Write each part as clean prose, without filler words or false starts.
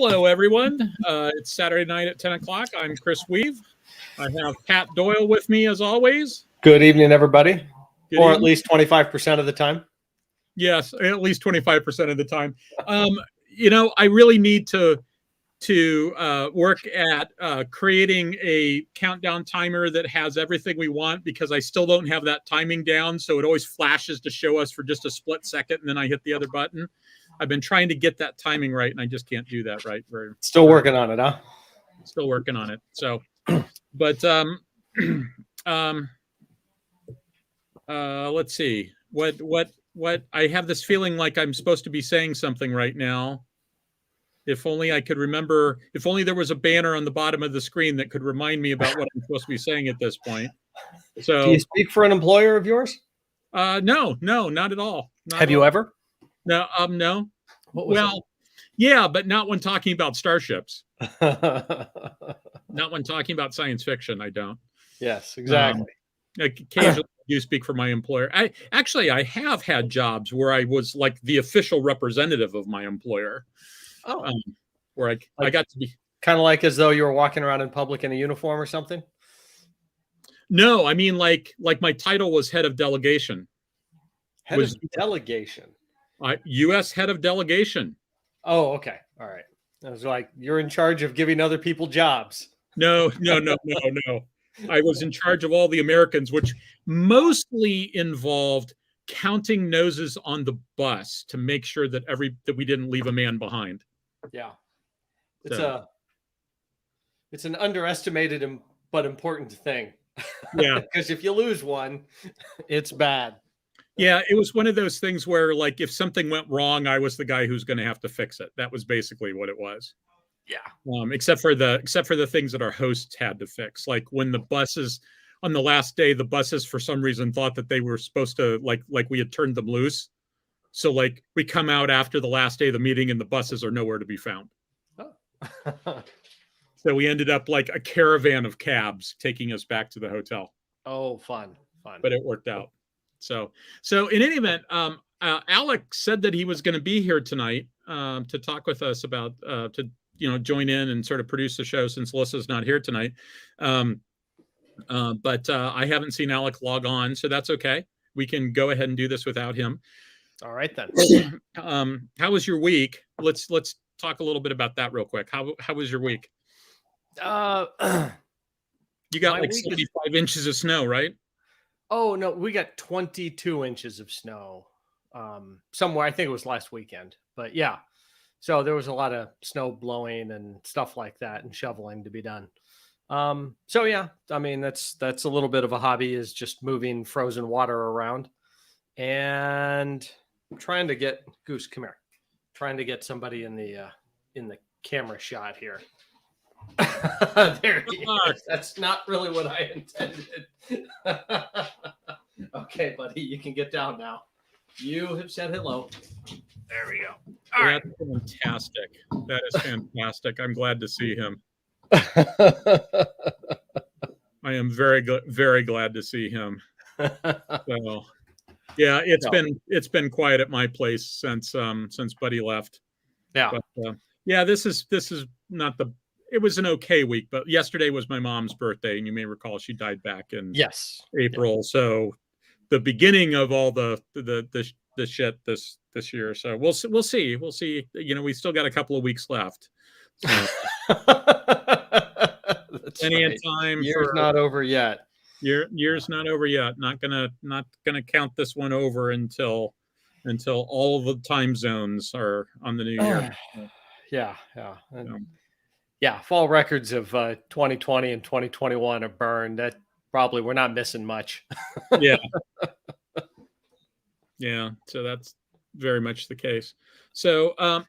Hello, everyone. It's Saturday night at 10 o'clock. I'm Chris Weave. I have Pat Doyle with me, as always. Good evening, everybody. Good or evening. At least 25% of the time. Yes, at least 25% of the time. I really need to work at creating a countdown timer that has everything we want, because I still don't have that timing down. So it always flashes to show us for just a split second, and then I hit the other button. I've been trying to get that timing right, and I just can't do that right. Still working on it, huh? Still working on it. So, but let's see. What I have this feeling like I'm supposed to be saying something right now. If only I could remember, if only there was a banner on the bottom of the screen that could remind me about what I'm supposed to be saying at this point. So, do you speak for an employer of yours? No, not at all. Have you ever? No, no. Well, yeah, but not when talking about starships. Not when talking about science fiction. I don't. Yes, exactly. Occasionally I do speak for my employer. I have had jobs where I was like the official representative of my employer. Oh, where I got to be kind of like as though you were walking around in public in a uniform or something. No, I mean like my title was head of delegation. Head of delegation. U.S. head of delegation. Oh, okay, all right. I was like, you're in charge of giving other people jobs. No. I was in charge of all the Americans, which mostly involved counting noses on the bus to make sure that we didn't leave a man behind. Yeah, it's an underestimated but important thing. Yeah, because if you lose one, it's bad. Yeah, it was one of those things where, like, if something went wrong, I was the guy who's going to have to fix it. That was basically what it was. Yeah. Except for the things that our hosts had to fix, like when the buses on the last day, the buses for some reason thought that they were supposed to like we had turned them loose. So like we come out after the last day of the meeting and the buses are nowhere to be found. Oh. So we ended up like a caravan of cabs taking us back to the hotel. Oh, fun. But it worked out. So in any event, Alec said that he was going to be here tonight to talk with us about join in and sort of produce the show, since Alyssa's not here tonight. But I haven't seen Alec log on, so that's okay. We can go ahead and do this without him. All right then. How was your week? Let's talk a little bit about that real quick. How was your week? You got like 75 inches of snow, right? Oh no, we got 22 inches of snow somewhere. I think it was last weekend, but yeah. So there was a lot of snow blowing and stuff like that, and shoveling to be done. So yeah, I mean that's a little bit of a hobby, is just moving frozen water around and trying to get Goose. Come here. Trying to get somebody in the camera shot here. There he is. That's not really what I intended. Okay, buddy, you can get down now. You have said hello. There we go. All right. That's fantastic. That is fantastic. I'm glad to see him. I am very glad to see him. So, yeah, it's been quiet at my place since Buddy left. Yeah. But, yeah, this is not the. It was an okay week, but yesterday was my mom's birthday, and you may recall she died back in April. Yeah. So the beginning of all the shit this year. So we'll see. We still got a couple of weeks left. So. Plenty of time. Year's not over yet. Year's not over yet. Not gonna count this one over until all the time zones are on the new year. Yeah. Yeah, fall records of 2020 and 2021 are burned. That probably we're not missing much. Yeah. Yeah, so that's very much the case. So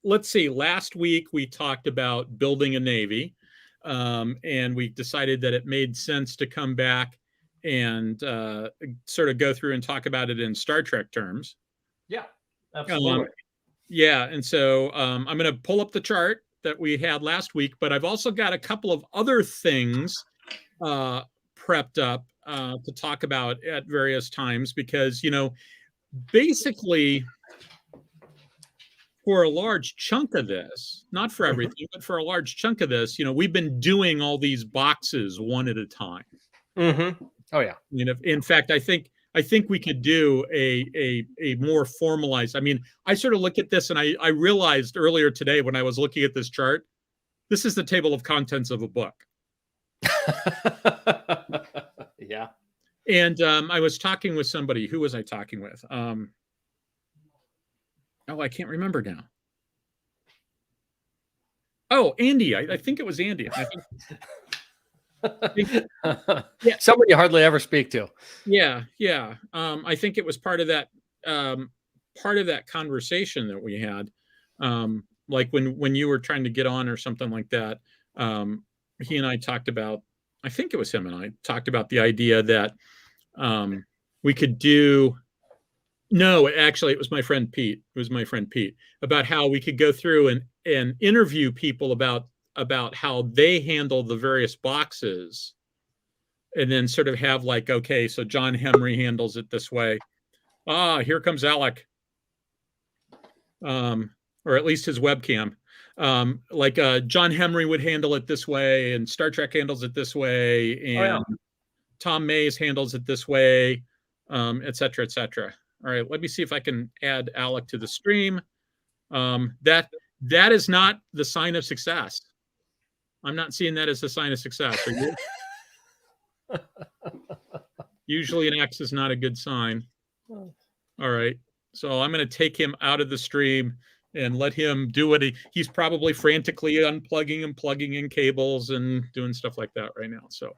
let's see. Last week we talked about building a navy, and we decided that it made sense to come back and sort of go through and talk about it in Star Trek terms. Yeah, absolutely. Yeah, and so I'm going to pull up the chart that we had last week, but I've also got a couple of other things prepped up to talk about at various times, because, basically for a large chunk of this, not for everything, but for a large chunk of this, we've been doing all these boxes one at a time. Mm-hmm. Oh yeah. In fact, I think we could do a more formalized. I mean, I sort of look at this and I realized earlier today when I was looking at this chart, this is the table of contents of a book. Yeah. And I was talking with somebody. Who was I talking with? I can't remember now. Oh, Andy. I think it was Andy. Yeah, someone you hardly ever speak to. Yeah. I think it was part of that conversation that we had. Like when you were trying to get on or something like that. He and I talked about. I think it was him and I talked about the idea that we could do. No, actually, it was my friend Pete. About how we could go through and interview people about how they handle the various boxes, and then sort of have like, okay, so John Henry handles it this way. Here comes Alec, or at least his webcam. John Henry would handle it this way, and Star Trek handles it this way, and Tom Mays handles it this way, et cetera, et cetera. All right, let me see if I can add Alec to the stream. That is not the sign of success. I'm not seeing that as a sign of success. Are you? Usually an X is not a good sign. All right, so I'm going to take him out of the stream and let him do what he's probably frantically unplugging and plugging in cables and doing stuff like that right now. So,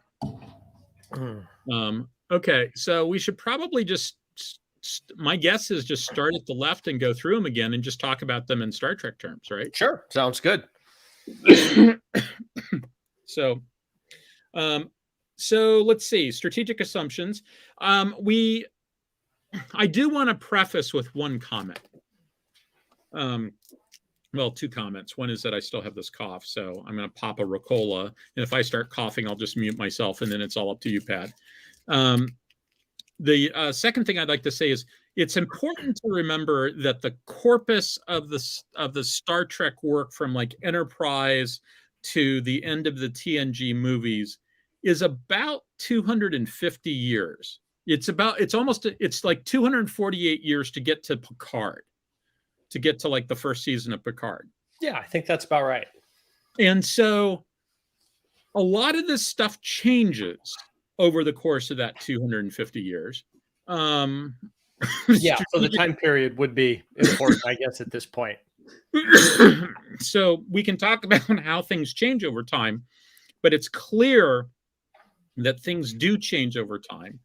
okay, so we should probably just. My guess is just start at the left and go through them again and just talk about them in Star Trek terms, right? Sure. Sounds good. So let's see. Strategic assumptions. I do want to preface with one comment. Well, two comments. One is that I still have this cough, so I'm going to pop a Ricola. And if I start coughing, I'll just mute myself, and then it's all up to you, Pat. The second thing I'd like to say is it's important to remember that the corpus of the Star Trek work from like Enterprise to the end of the TNG movies is about 250 years. It's like 248 years to get to Picard, to get to like the first season of Picard. Yeah, I think that's about right. And so a lot of this stuff changes over the course of that 250 years. Yeah, so the time period would be important, I guess, at this point. So we can talk about how things change over time, but it's clear that things do change over time.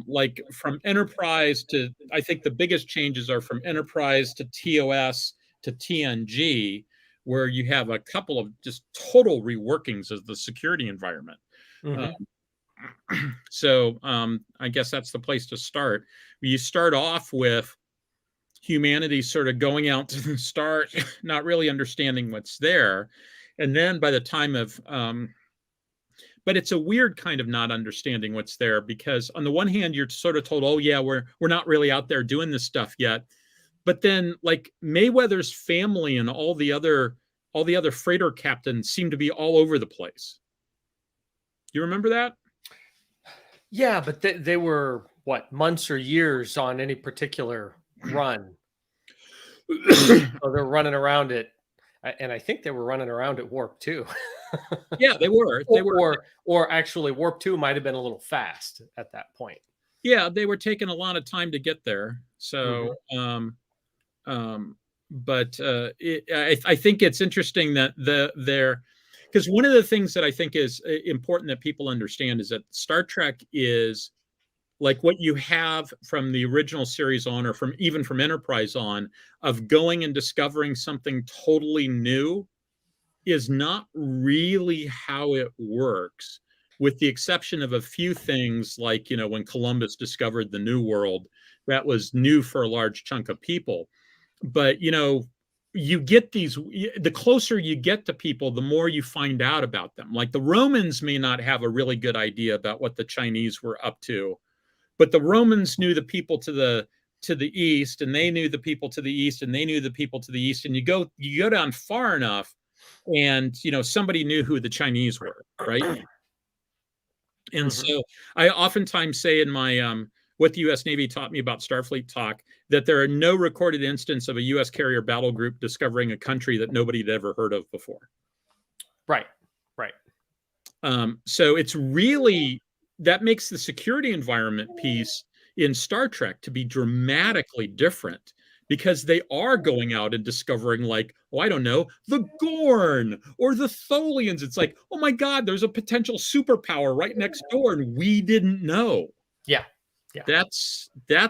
Like from Enterprise to, I think the biggest changes are from Enterprise to TOS to TNG, where you have a couple of just total reworkings of the security environment. Mm-hmm. So I guess that's the place to start. You start off with humanity sort of going out to the start, not really understanding what's there. And then by the time of, but it's a weird kind of not understanding what's there, because on the one hand, you're sort of told, oh yeah, we're not really out there doing this stuff yet. But then like Mayweather's family and all the other freighter captains seem to be all over the place. You remember that? Yeah, but they were, what, months or years on any particular run. So they're running around it. And I think they were running around at Warp 2. Yeah, they were. Or actually, Warp 2 might have been a little fast at that point. Yeah, they were taking a lot of time to get there. So, but I think it's interesting that because one of the things that I think is important that people understand is that Star Trek is like what you have from the original series on, or even from Enterprise on, of going and discovering something totally new, is not really how it works, with the exception of a few things like, when Columbus discovered the New World, that was new for a large chunk of people. But, you get the closer you get to people, the more you find out about them. Like the Romans may not have a really good idea about what the Chinese were up to, but the Romans knew the people to to the east, and they knew the people to the east, and they knew the people to the east, and you go down far enough, and somebody knew who the Chinese were, right? And so I oftentimes say in my what the U.S. Navy taught me about Starfleet talk, that there are no recorded instance of a U.S. carrier battle group discovering a country that nobody had ever heard of before. Right. So it's really, that makes the security environment piece in Star Trek to be dramatically different, because they are going out and discovering, like, oh, I don't know, the Gorn or the Tholians. It's like, oh my God, there's a potential superpower right next door, and we didn't know. Yeah. That's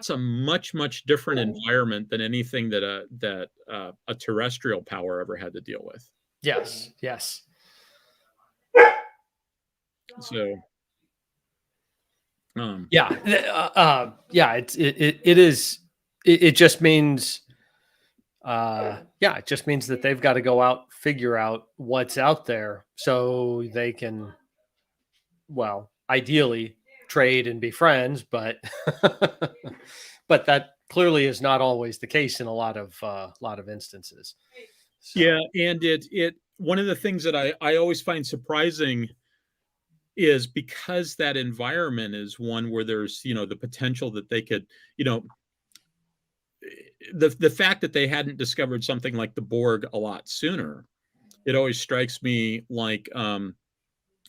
a much different environment than anything that a terrestrial power ever had to deal with. Yes. So, it just means, it just means that they've got to go out, figure out what's out there, so they can, well, ideally trade and be friends, but but that clearly is not always the case in a lot of instances. So. Yeah, and it one of the things that I always find surprising is, because that environment is one where there's the potential that they could the fact that they hadn't discovered something like the Borg a lot sooner, it always strikes me like,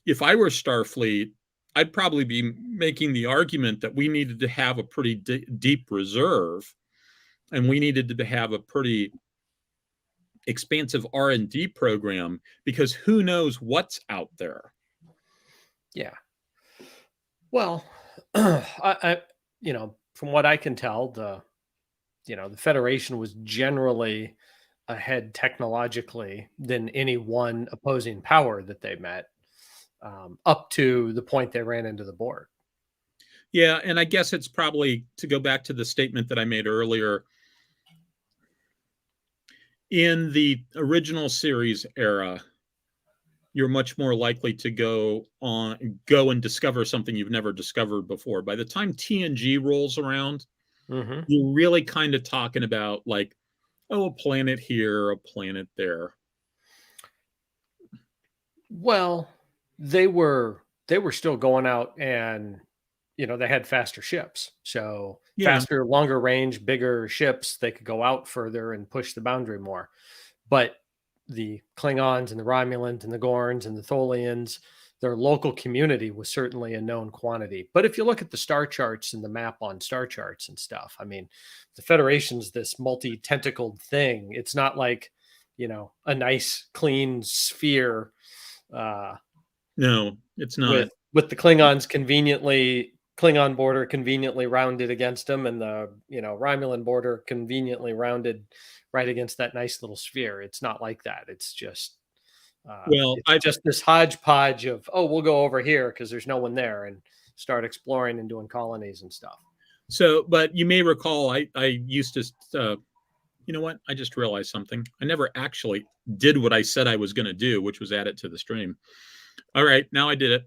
if I were Starfleet, I'd probably be making the argument that we needed to have a pretty deep reserve, and we needed to have a pretty expansive R&D program, because who knows what's out there. Yeah. Well, I from what I can tell, the Federation was generally ahead technologically than any one opposing power that they met, up to the point they ran into the Borg. Yeah, and I guess it's probably, to go back to the statement that I made earlier, in the original series era, you're much more likely to go and discover something you've never discovered before. By the time TNG rolls around, you're really kind of talking about, like, oh, a planet here, a planet there. Well, they were still going out, and they had faster ships, so faster, longer range, bigger ships. They could go out further and push the boundary more. But the Klingons and the Romulans and the Gorns and the Tholians, their local community was certainly a known quantity. But if you look at the star charts and the map on star charts and stuff, I mean, the Federation's this multi-tentacled thing. It's not like, a nice clean sphere. No, it's not. With the Klingons Klingon border conveniently rounded against them, and the Romulan border conveniently rounded right against that nice little sphere. It's not like that. It's just just this hodgepodge of, oh, we'll go over here because there's no one there, and start exploring and doing colonies and stuff. So, but you may recall, I used to, you know what? I just realized something. I never actually did what I said I was going to do, which was add it to the stream. All right, now I did it.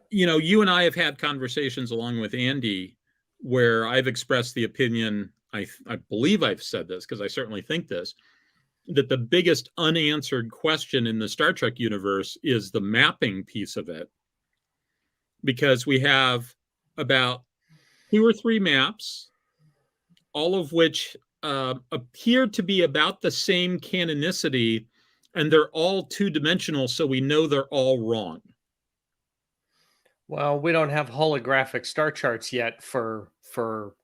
You and I have had conversations along with Andy where I've expressed the opinion, I believe I've said this, because I certainly think this, that the biggest unanswered question in the Star Trek universe is the mapping piece of it. Because we have about 2 or 3 maps, all of which appear to be about the same canonicity, and they're all 2-dimensional, so we know they're all wrong. Well, we don't have holographic star charts yet for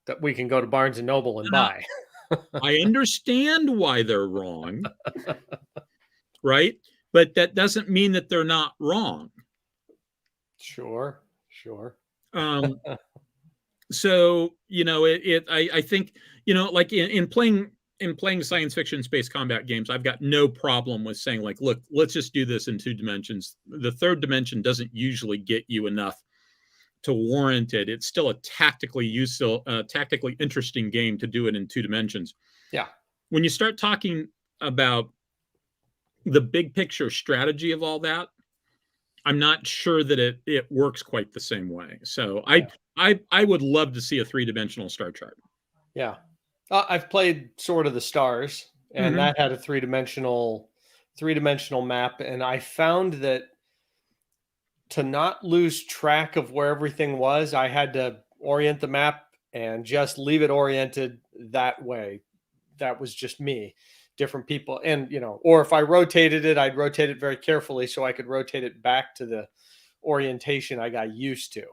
that we can go to Barnes and Noble and buy. I understand why they're wrong, right? But that doesn't mean that they're not wrong. Sure. So I think like in playing science fiction space combat games, I've got no problem with saying, like, look, let's just do this in 2 dimensions. The 3rd dimension doesn't usually get you enough to warrant it. It's still a tactically interesting game to do it in 2 dimensions. Yeah. When you start talking about the big picture strategy of all that, I'm not sure that it works quite the same way. So I would love to see a 3-dimensional star chart. Yeah. I've played Sword of the Stars, and that had a three-dimensional map, and I found that to not lose track of where everything was, I had to orient the map and just leave it oriented that way. That was just me. Different people, and or if I rotated it, I'd rotate it very carefully so I could rotate it back to the orientation I got used to.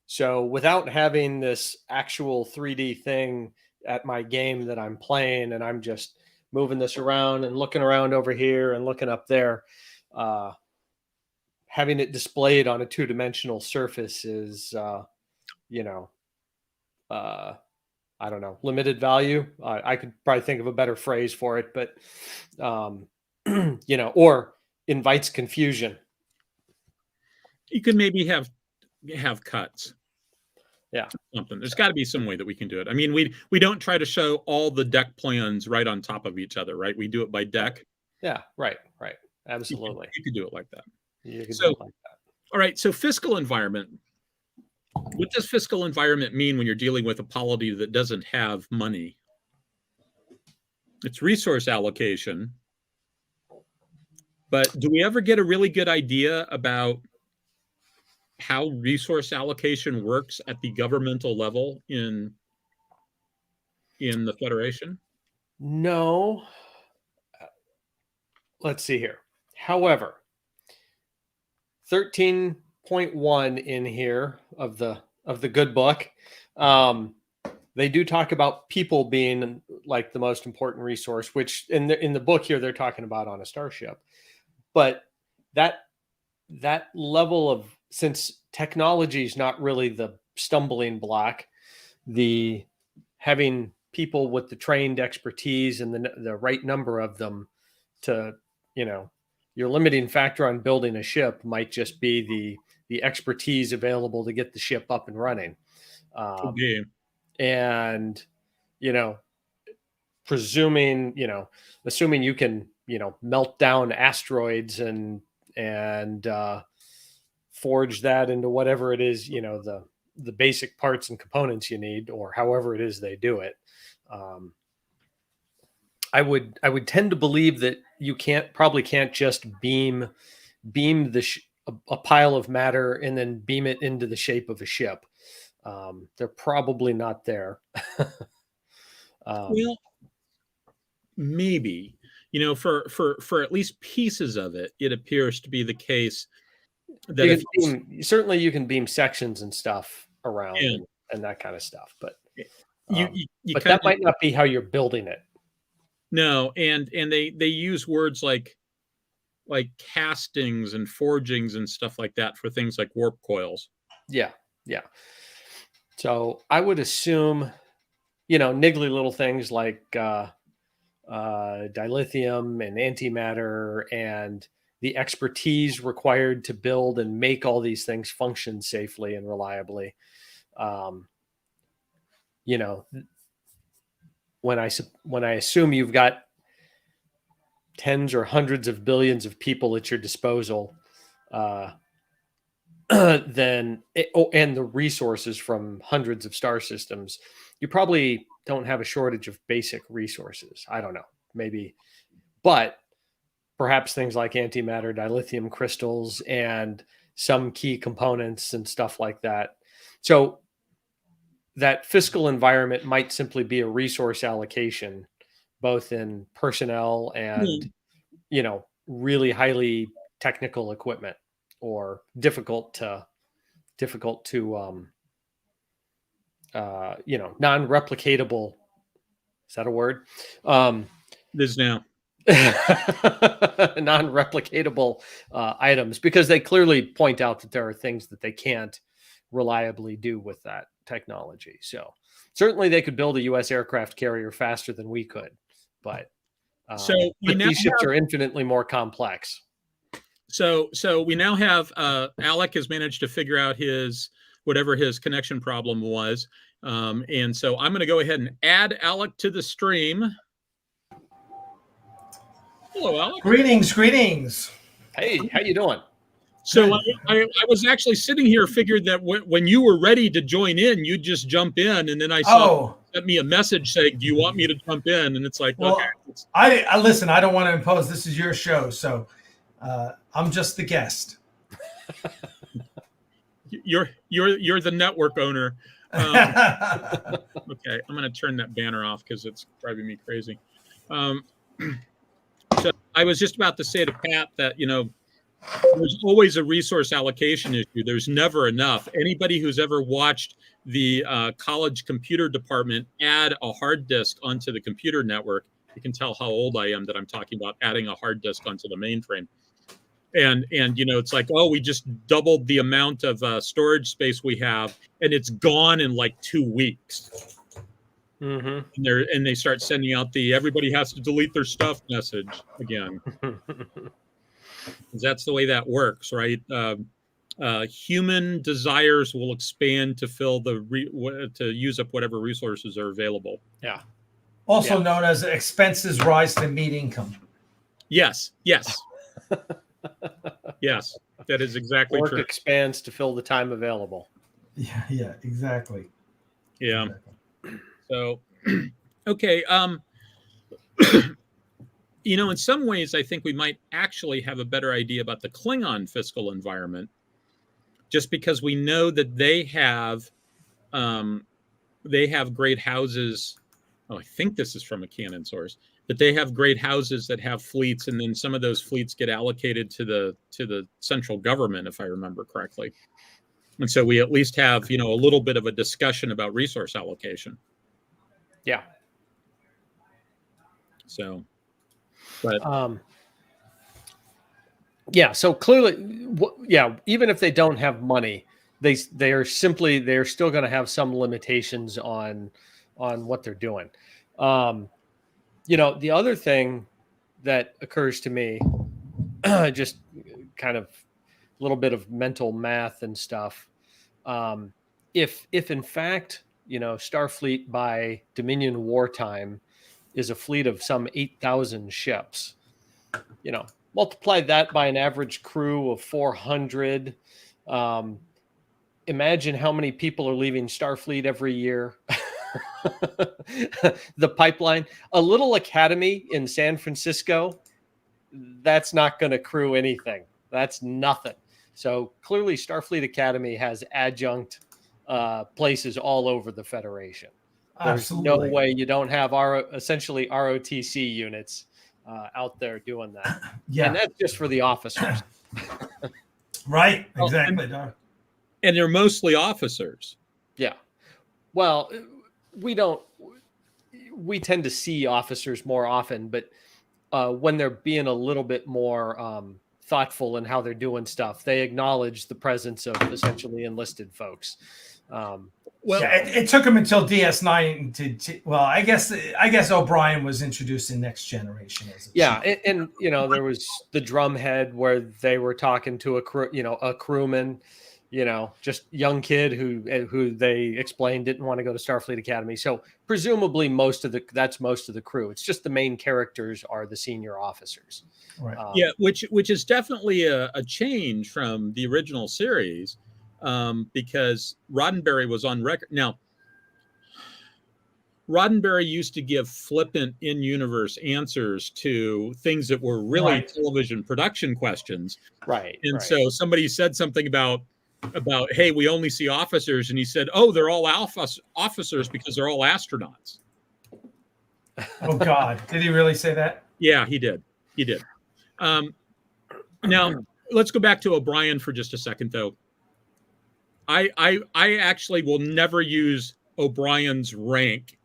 So without having this actual 3D thing at my game that I'm playing, and I'm just moving this around and looking around over here and looking up there, having it displayed on a 2-dimensional surface is, I don't know, limited value. I could probably think of a better phrase for it, but, or invites confusion. You could maybe have cuts. Yeah. Something. There's got to be some way that we can do it. I mean, we don't try to show all the deck plans right on top of each other, right? We do it by deck. Yeah, right. Absolutely. You could do it like that. You could do it like that. All right. So fiscal environment. What does fiscal environment mean when you're dealing with a polity that doesn't have money? It's resource allocation. But do we ever get a really good idea about how resource allocation works at the governmental level in the Federation? No. Let's see here. However, 13.1 in here of the good book, they do talk about people being like the most important resource, which in the book here they're talking about on a starship. But that level of, since technology is not really the stumbling block, the having people with the trained expertise and the right number of them to, your limiting factor on building a ship might just be the expertise available to get the ship up and running. And, assuming you can, melt down asteroids and forge that into whatever it is, the basic parts and components you need, or however it is they do it. I would tend to believe that you probably can't just beam a pile of matter and then beam it into the shape of a ship. They're probably not there. Well, maybe, for at least pieces of it, it appears to be the case that certainly you can beam sections and stuff around and that kind of stuff, but but that might not be how you're building it. No, and they use words like castings and forgings and stuff like that for things like warp coils. Yeah. So I would assume, niggly little things like dilithium and antimatter and the expertise required to build and make all these things function safely and reliably. When I assume you've got tens or hundreds of billions of people at your disposal, and the resources from hundreds of star systems, you probably don't have a shortage of basic resources. I don't know, maybe, but perhaps things like antimatter, dilithium crystals, and some key components and stuff like that. So that fiscal environment might simply be a resource allocation, both in personnel and, really highly technical equipment, or difficult to non-replicatable. Is that a word? It is now. Non-replicatable items, because they clearly point out that there are things that they can't reliably do with that technology. So certainly they could build a U.S. aircraft carrier faster than we could, but these ships are infinitely more complex. So we now have Alec has managed to figure out whatever his connection problem was, and so I'm going to go ahead and add Alec to the stream. Hello, Alec. Greetings. Hey, how you doing? So I was actually sitting here, figured that when you were ready to join in, you'd just jump in, and then I saw sent me a message saying, "Do you want me to jump in?" And it's like, well, okay. I listen. I don't want to impose. This is your show, so I'm just the guest. You're the network owner. Okay, I'm going to turn that banner off because it's driving me crazy. So I was just about to say to Pat that, there's always a resource allocation issue. There's never enough. Anybody who's ever watched the college computer department add a hard disk onto the computer network, you can tell how old I am that I'm talking about adding a hard disk onto the mainframe. And it's like, oh, we just doubled the amount of storage space we have, and it's gone in like 2 weeks. Mm-hmm. And they start sending out the everybody has to delete their stuff message again. That's the way that works, right? Human desires will expand to fill to use up whatever resources are available. Yeah. Also known as expenses rise to meet income. Yes. Yes, that is exactly Work true. expands to fill the time available. Yeah, exactly. Yeah. Exactly. So, okay. In some ways, I think we might actually have a better idea about the Klingon fiscal environment, just because we know that they have great houses. Oh, I think this is from a Canon source. That they have great houses that have fleets, and then some of those fleets get allocated to the central government, if I remember correctly. And so we at least have a little bit of a discussion about resource allocation. Yeah. So. But so clearly, even if they don't have money, they're still going to have some limitations on what they're doing. The other thing that occurs to me, just kind of a little bit of mental math and stuff. If in fact, Starfleet by Dominion wartime is a fleet of some 8,000 ships, multiply that by an average crew of 400. Imagine how many people are leaving Starfleet every year. The pipeline, a little academy in San Francisco, that's not going to crew anything. That's nothing. So clearly Starfleet Academy has adjunct places all over the Federation. There's no way you don't have essentially ROTC units out there doing that. Yeah. And that's just for the officers. Right. Exactly. And they're mostly officers. Yeah. Well, we tend to see officers more often, but when they're being a little bit more thoughtful in how they're doing stuff, they acknowledge the presence of essentially enlisted folks. It took him until DS9 I guess O'Brien was introduced in Next Generation. And there was the drumhead where they were talking to a crewman, just young kid who they explained didn't want to go to Starfleet Academy. So presumably most of the crew. It's just the main characters are the senior officers. Right. Which is definitely a change from the original series. Because Roddenberry was on record. Now, Roddenberry used to give flippant in-universe answers to things that were really television production questions. Right. And so somebody said something about, hey, we only see officers. And he said, oh, they're all officers because they're all astronauts. Oh, God. Did he really say that? Yeah, he did. Now, let's go back to O'Brien for just a second, though. I actually will never use O'Brien's rank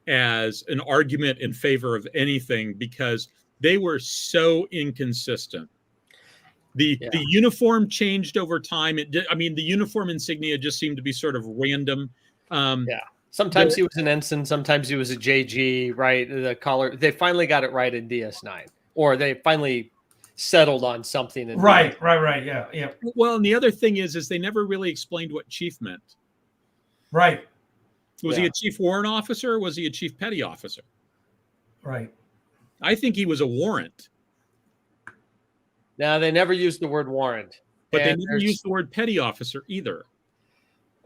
as an argument in favor of anything because they were so inconsistent. The uniform changed over time. The uniform insignia just seemed to be sort of random. Sometimes he was an ensign, sometimes he was a JG, right? The collar. They finally got it right in DS9, or they finally settled on something. Right. Yeah. Well, and the other thing is they never really explained what chief meant. Right. Was he a chief warrant officer? Or was he a chief petty officer? Right. I think he was a warrant. No, they never used the word warrant. But they And didn't there's- use the word petty officer either.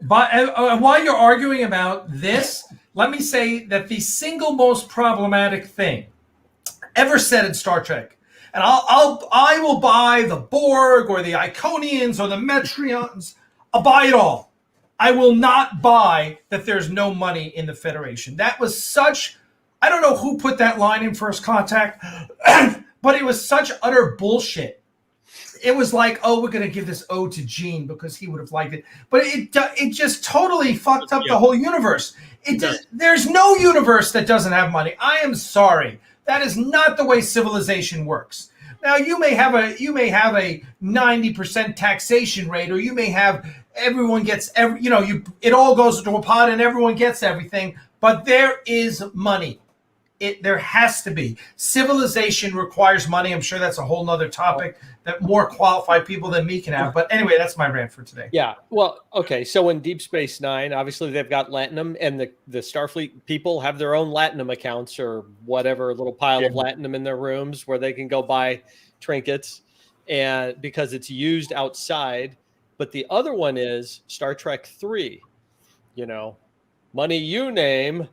But while you're arguing about this, let me say that the single most problematic thing ever said in Star Trek, and I will buy the Borg or the Iconians or the Metrions. I'll buy it all. I will not buy that there's no money in the Federation. That was such, I don't know who put that line in First Contact, but it was such utter bullshit. It was like, oh, we're going to give this ode to Gene because he would have liked it. But it just totally fucked up the whole universe. There's no universe that doesn't have money. I am sorry. That is not the way civilization works. Now, you may have a 90% taxation rate, or you may have everyone gets it all goes into a pot and everyone gets everything. But there is money. There has to be. Civilization requires money. I'm sure that's a whole nother topic that more qualified people than me can have. But anyway, that's my rant for today. Yeah. Well, okay. So in Deep Space Nine, obviously they've got Latinum, and the Starfleet people have their own Latinum accounts or whatever, a little pile of Latinum in their rooms where they can go buy trinkets, and because it's used outside. But the other one is Star Trek 3, money you name,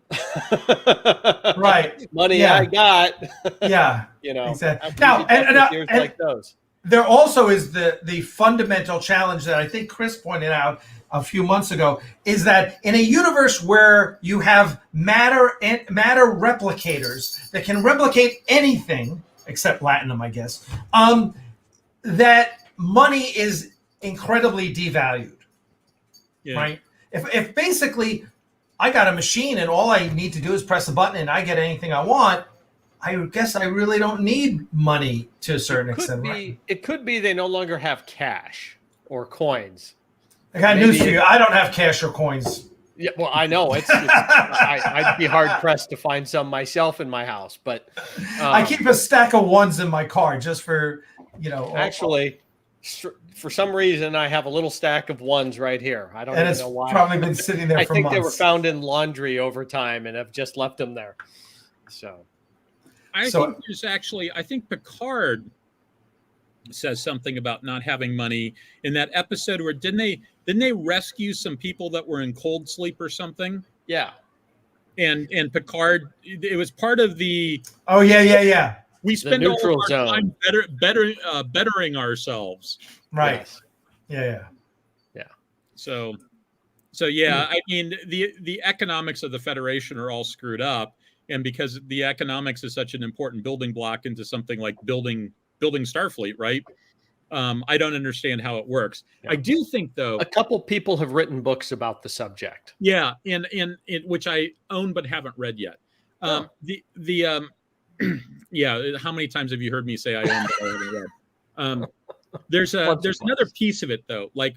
right? Money I got, yeah. Exactly. Now, and like those. There also is the fundamental challenge that I think Chris pointed out a few months ago, is that in a universe where you have matter replicators that can replicate anything except Latinum, I guess, that money is incredibly devalued, right? If basically I got a machine and all I need to do is press a button and I get anything I want, I guess I really don't need money to a certain extent. Right? It could be they no longer have cash or coins. I got news for you. I don't have cash or coins. Yeah, well, I know I'd be hard pressed to find some myself in my house, but I keep a stack of ones in my car just for Actually, for some reason, I have a little stack of ones right here. I don't even know why. Probably been sitting there for months. I think they were found in laundry over time and have just left them there. So, I think Picard says something about not having money in that episode where didn't they rescue some people that were in cold sleep or something? Yeah. And Picard, it was part of the. Oh yeah. We spend all of our time bettering ourselves. Right. Yes. Yeah. So yeah, I mean the economics of the Federation are all screwed up, and because the economics is such an important building block into something like building Starfleet, right? I don't understand how it works. Yeah. I do think, though, a couple people have written books about the subject. Yeah, and which I own but haven't read yet. Yeah, how many times have you heard me say I own but I haven't read? There's another piece of it, though. Like,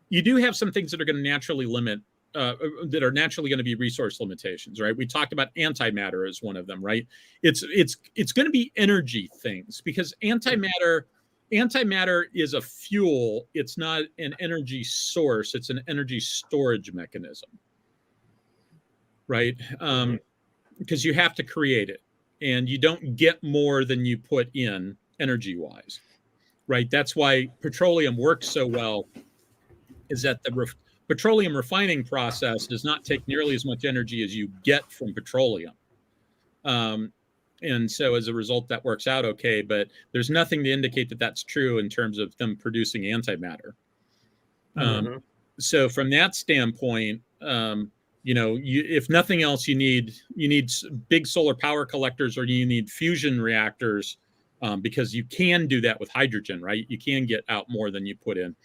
you do have some things that are going to naturally limit, that are naturally going to be resource limitations, right? We talked about antimatter as one of them, right? It's going to be energy things, because antimatter is a fuel. It's not an energy source. It's an energy storage mechanism, right? Because you have to create it, and you don't get more than you put in energy-wise, right? That's why petroleum works so well, is that the petroleum refining process does not take nearly as much energy as you get from petroleum. And so as a result, that works out okay, but there's nothing to indicate that that's true in terms of them producing antimatter. So from that standpoint, if nothing else, you need big solar power collectors, or you need fusion reactors, because you can do that with hydrogen, right? You can get out more than you put in.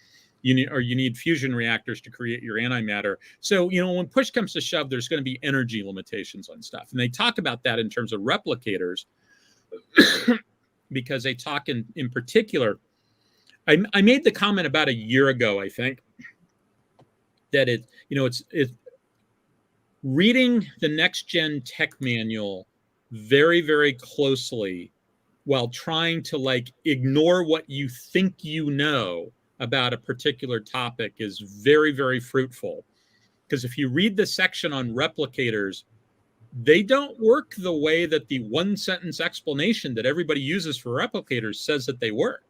You need fusion reactors to create your antimatter. So, when push comes to shove, there's going to be energy limitations on stuff. And they talk about that in terms of replicators, because they talk in particular. I made the comment about a year ago, I think, that it's reading the next gen tech manual very, very closely while trying to ignore what you think about a particular topic is very, very fruitful. Because if you read the section on replicators, they don't work the way that the one sentence explanation that everybody uses for replicators says that they work.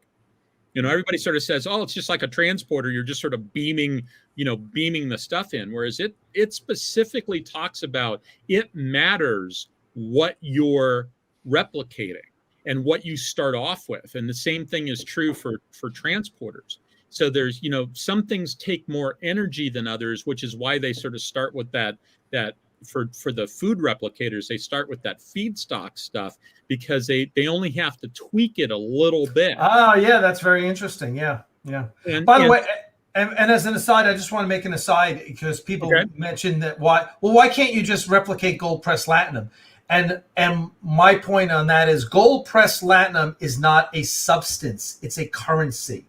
You know, everybody sort of says, "Oh, it's just like a transporter. You're just sort of beaming the stuff in." Whereas it specifically talks about it matters what you're replicating and what you start off with, and the same thing is true for transporters. So there's some things take more energy than others, which is why they sort of start with that for the food replicators, they start with that feedstock stuff because they only have to tweak it a little bit. Oh, yeah, that's very interesting. Yeah. And, By the way, and as an aside, I just want to make an aside because people mentioned that why can't you just replicate gold pressed latinum? And my point on that is gold pressed latinum is not a substance; it's a currency.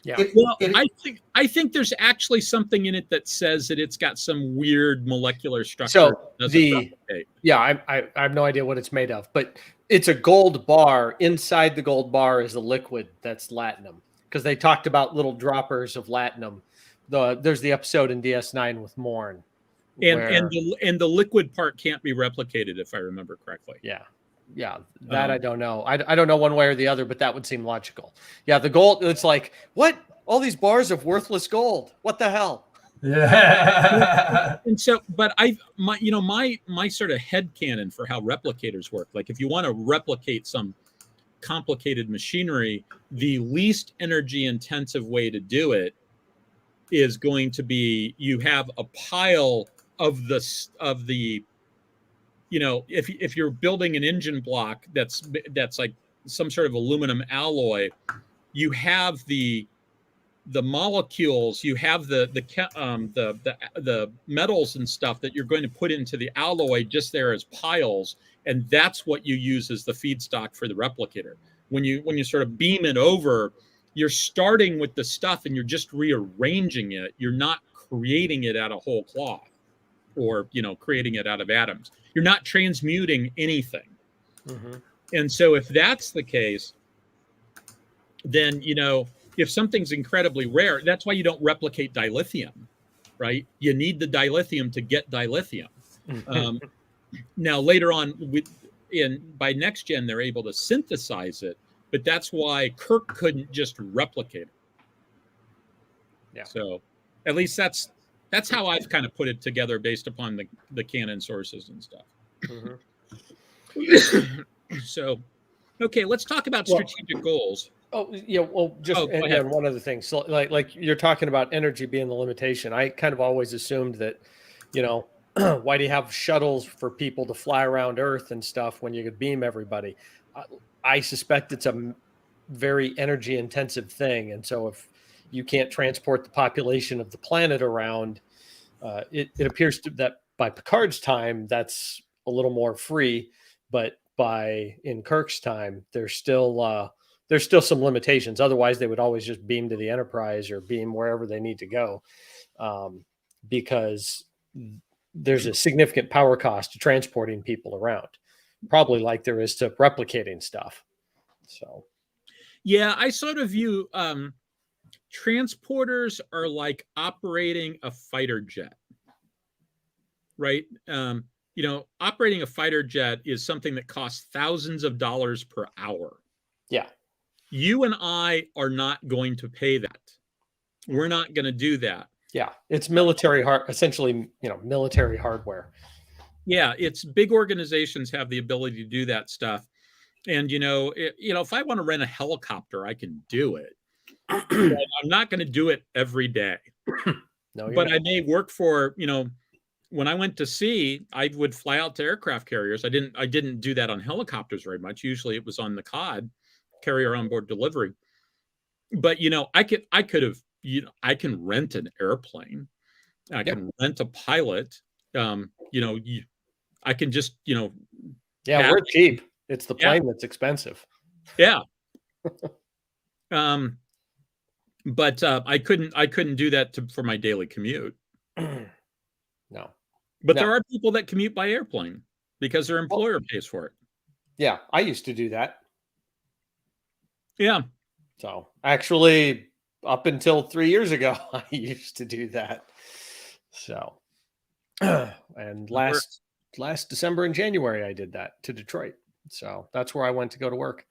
Yeah. I think there's actually something in it that says that it's got some weird molecular structure. So I have no idea what it's made of, but it's a gold bar. Inside the gold bar is a liquid that's latinum, because they talked about little droppers of latinum. There's the episode in DS9 with Morn. And the liquid part can't be replicated, if I remember correctly. Yeah, that I don't know. I don't know one way or the other, but that would seem logical. Yeah, the gold, it's like, what? All these bars of worthless gold. What the hell? Yeah. And so, but my sort of headcanon for how replicators work, like if you want to replicate some complicated machinery, the least energy intensive way to do it is going to be you have a pile of the if you're building an engine block that's like some sort of aluminum alloy, you have the molecules, you have the metals and stuff that you're going to put into the alloy just there as piles, and that's what you use as the feedstock for the replicator. When you sort of beam it over, you're starting with the stuff and you're just rearranging it. You're not creating it out of whole cloth or creating it out of atoms. You're not transmuting anything. Mm-hmm. And so if that's the case, then if something's incredibly rare, that's why you don't replicate dilithium, right? You need the dilithium to get dilithium. Now later on, by next gen, they're able to synthesize it, but that's why Kirk couldn't just replicate it. Yeah. So at least that's how I've kind of put it together based upon the canon sources and stuff. Mm-hmm. So, okay, let's talk about strategic goals. Oh, yeah. Well, and one other thing. So like you're talking about energy being the limitation. I kind of always assumed that, why do you have shuttles for people to fly around Earth and stuff when you could beam everybody? I suspect it's a very energy intensive thing. And so if you can't transport the population of the planet around, it appears that by Picard's time, that's a little more free, but in Kirk's time, there's still some limitations. Otherwise, they would always just beam to the Enterprise or beam wherever they need to go, because there's a significant power cost to transporting people around, probably like there is to replicating stuff. So, yeah, I sort of view transporters are like operating a fighter jet, right? Operating a fighter jet is something that costs thousands of dollars per hour. Yeah. You and I are not going to pay that. We're not going to do that. Yeah. It's military essentially, military hardware. Yeah. It's big organizations have the ability to do that stuff. And, if I want to rent a helicopter, I can do it. I'm not going to do it every day. No, but I may work for, when I went to sea, I would fly out to aircraft carriers. I didn't do that on helicopters very much. Usually it was on the COD, carrier onboard delivery. But I can rent an airplane. I can rent a pilot. I can just we're cheap. It's the plane that's expensive. Yeah. But I couldn't do that for my daily commute. No. But there are people that commute by airplane because their employer pays for it. Yeah, I used to do that. Yeah. So actually, up until 3 years ago, I used to do that. So, and last December and January, I did that to Detroit. So that's where I went to go to work.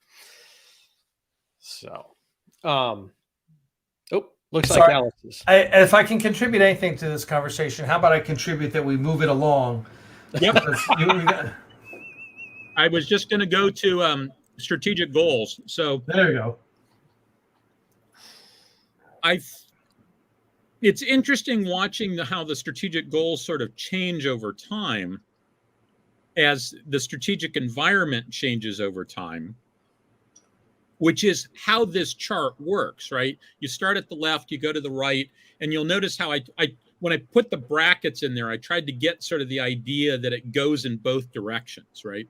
So, Looks Sorry. like Alice's. If I can contribute anything to this conversation, how about I contribute that we move it along? Yep. Because I was just going to go to strategic goals. So there you go. It's interesting watching how the strategic goals sort of change over time as the strategic environment changes over time, which is how this chart works, right? You start at the left, you go to the right, and you'll notice how when I put the brackets in there, I tried to get sort of the idea that it goes in both directions, right?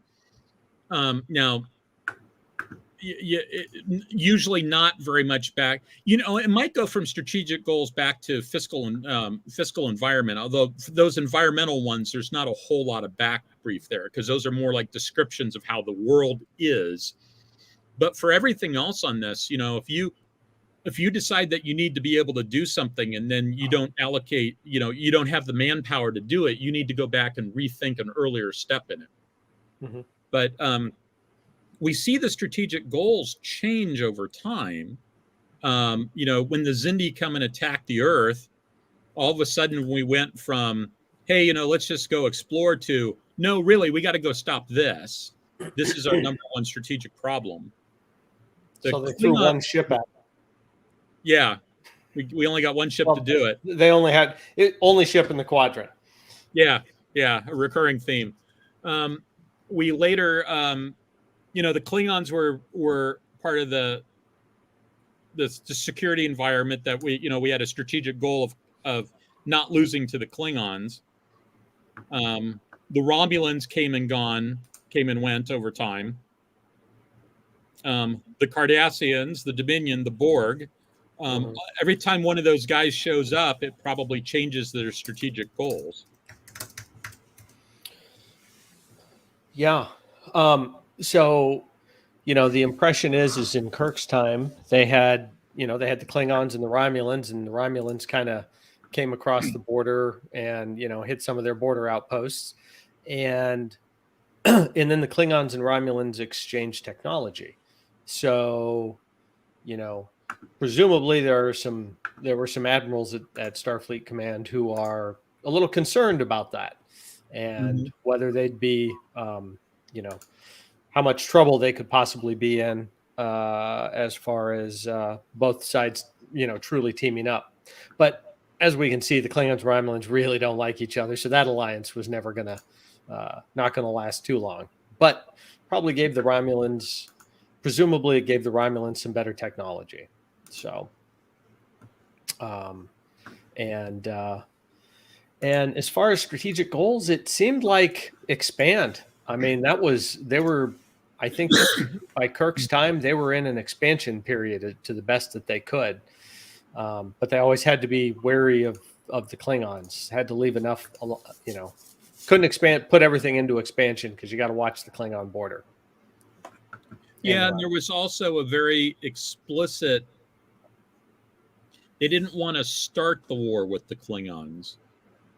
Now, usually not very much back. It might go from strategic goals back to fiscal environment. Although for those environmental ones, there's not a whole lot of back brief there because those are more like descriptions of how the world is. But for everything else on this, if you decide that you need to be able to do something and then you don't allocate, you don't have the manpower to do it, you need to go back and rethink an earlier step in it. Mm-hmm. But we see the strategic goals change over time. When the Xindi come and attack the Earth, all of a sudden we went from, hey, let's just go explore to, no, really, we got to go stop this. This is our number one strategic problem. So they threw one ship at them. Yeah. We only got one ship to do it. They only had only ship in the quadrant. Yeah. A recurring theme. We later, the Klingons were part of the security environment that we had a strategic goal of not losing to the Klingons. The Romulans came and went over time. The Cardassians, the Dominion, the Borg. Every time one of those guys shows up, it probably changes their strategic goals. Yeah. So, the impression is in Kirk's time, they had the Klingons and the Romulans kind of came across the border and, hit some of their border outposts. And then the Klingons and Romulans exchanged technology. So, presumably there were some admirals at Starfleet Command who are a little concerned about that and whether they'd be, how much trouble they could possibly be in as far as both sides, truly teaming up. But as we can see, the Klingons and Romulans really don't like each other. So that alliance was never not going to last too long, but probably presumably it gave the Romulans some better technology. So, and as far as strategic goals, it seemed like expand. I mean, I think by Kirk's time, they were in an expansion period to the best that they could. But they always had to be wary of the Klingons, had to leave enough, couldn't put everything into expansion because you got to watch the Klingon border. Yeah, and there was also a very explicit, they didn't want to start the war with the Klingons.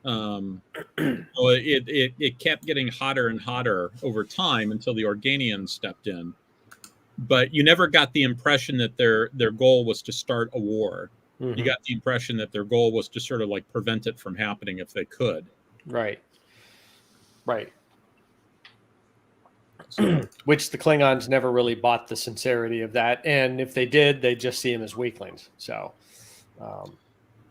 So it kept getting hotter and hotter over time until the Organians stepped in. But you never got the impression that their goal was to start a war. Mm-hmm. You got the impression that their goal was to sort of like prevent it from happening if they could. Right. So. Which the Klingons never really bought the sincerity of that. And if they did, they just see them as weaklings. So,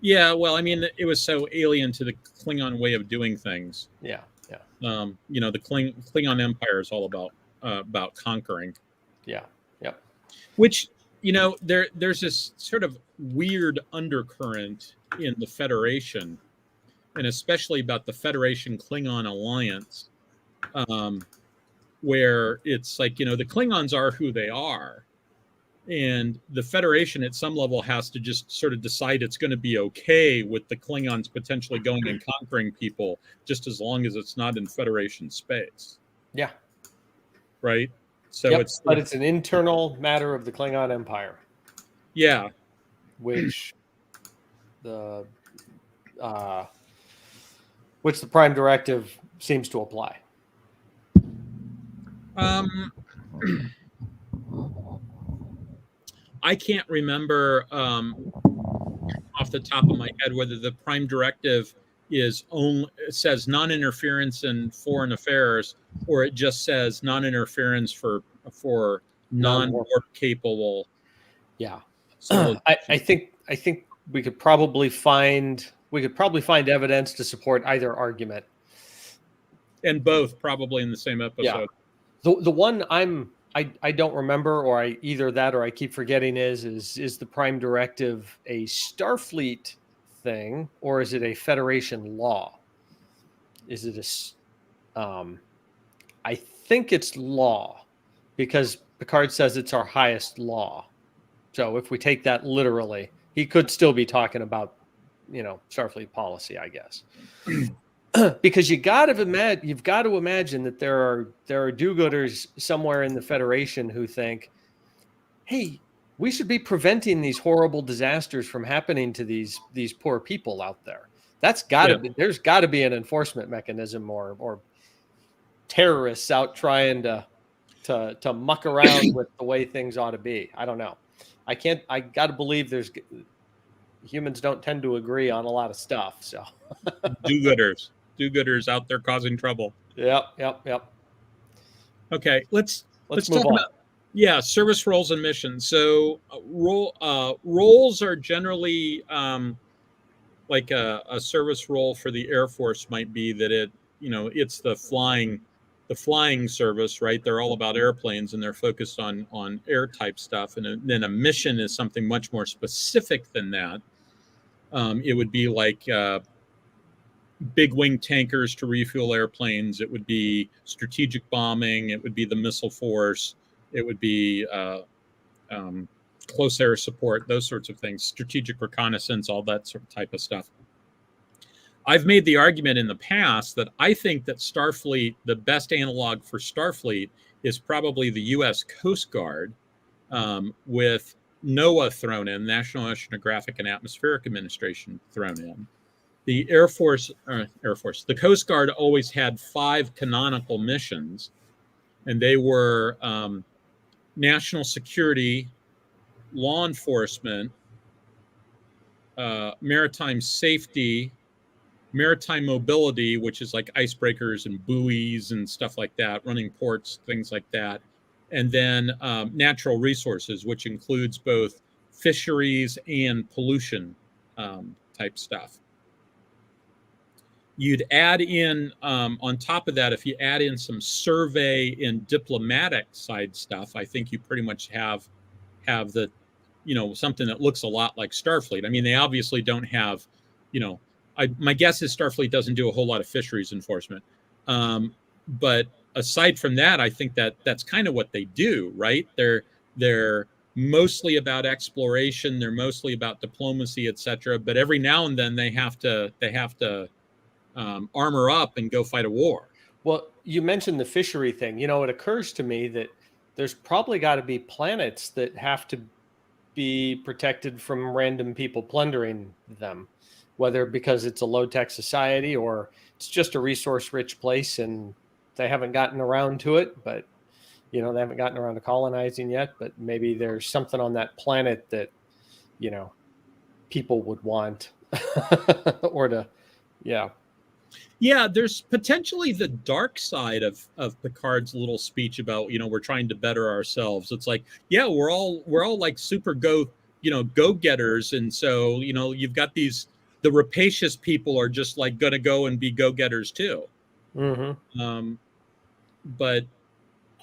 yeah, well, I mean, it was so alien to the Klingon way of doing things. Yeah. The Klingon Empire is all about conquering. Yeah. Yep. Which, there's this sort of weird undercurrent in the Federation, and especially about the Federation Klingon alliance, where it's like, the Klingons are who they are. And the Federation at some level has to just sort of decide it's going to be okay with the Klingons potentially going and conquering people, just as long as it's not in Federation space. Yeah. Right? So but it's an internal matter of the Klingon Empire. Yeah. Which the Prime Directive seems to apply. I can't remember off the top of my head whether the prime directive is only says non-interference in foreign affairs, or it just says non-interference for non-warp capable. Yeah, I think we could probably find evidence to support either argument, and both probably in the same episode. Yeah. The one I don't remember, or either that or I keep forgetting is the prime directive a Starfleet thing, or is it a Federation law? Is it I think it's law, because Picard says it's our highest law. So if we take that literally, he could still be talking about, Starfleet policy, I guess. Because you've got to imagine that there are do-gooders somewhere in the Federation who think, hey, we should be preventing these horrible disasters from happening to these poor people out there. That's got to be, there's got to be an enforcement mechanism, or terrorists out trying to muck around with the way things ought to be. I don't know. I got to believe humans don't tend to agree on a lot of stuff. So do-gooders out there causing trouble. Yep. Okay, let's move talk on. about service roles and missions. So roles are generally like a service role for the Air Force might be that it's the flying service, right? They're all about airplanes and they're focused on air type stuff. And then a mission is something much more specific than that. It would be like big wing tankers to refuel airplanes. It would be strategic bombing. It would be the missile force. It would be close air support, those sorts of things, strategic reconnaissance, all that sort of type of stuff. I've made the argument in the past that I think that Starfleet, the best analog for Starfleet is probably the U.S. Coast Guard, with NOAA thrown in, National Oceanographic and Atmospheric Administration thrown in. The the Coast Guard always had 5 canonical missions, and they were national security, law enforcement, maritime safety, maritime mobility, which is like icebreakers and buoys and stuff like that, running ports, things like that. And then natural resources, which includes both fisheries and pollution type stuff. You'd add in, on top of that, if you add in some survey and diplomatic side stuff, I think you pretty much have the, something that looks a lot like Starfleet. I mean, they obviously don't have, my guess is Starfleet doesn't do a whole lot of fisheries enforcement. But aside from that, I think that's kind of what they do, right? They're mostly about exploration. They're mostly about diplomacy, etc. But every now and then they have to armor up and go fight a war. Well, you mentioned the fishery thing. It occurs to me that there's probably got to be planets that have to be protected from random people plundering them, whether because it's a low-tech society or it's just a resource-rich place and they haven't gotten around to it, but they haven't gotten around to colonizing yet. But maybe there's something on that planet that people would want or to, Yeah, there's potentially the dark side of Picard's little speech about, we're trying to better ourselves. It's like, we're all like super go-getters. And so, you've got the rapacious people are just like going to go and be go-getters too. Mm-hmm. But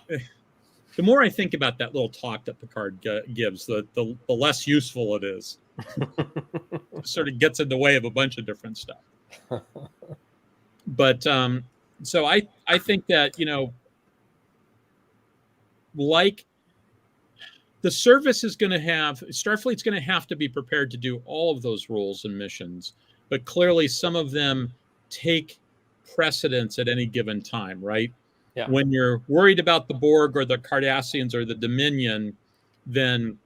the more I think about that little talk that Picard gives, the less useful it is. It sort of gets in the way of a bunch of different stuff. But so I think that, like the service is going to Starfleet's going to have to be prepared to do all of those roles and missions, but clearly some of them take precedence at any given time, right? Yeah. When you're worried about the Borg or the Cardassians or the Dominion, then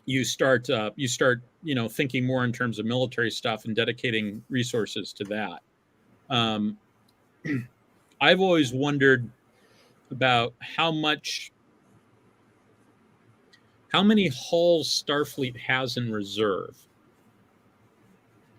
you start thinking more in terms of military stuff and dedicating resources to that. I've always wondered about how much how many hulls Starfleet has in reserve.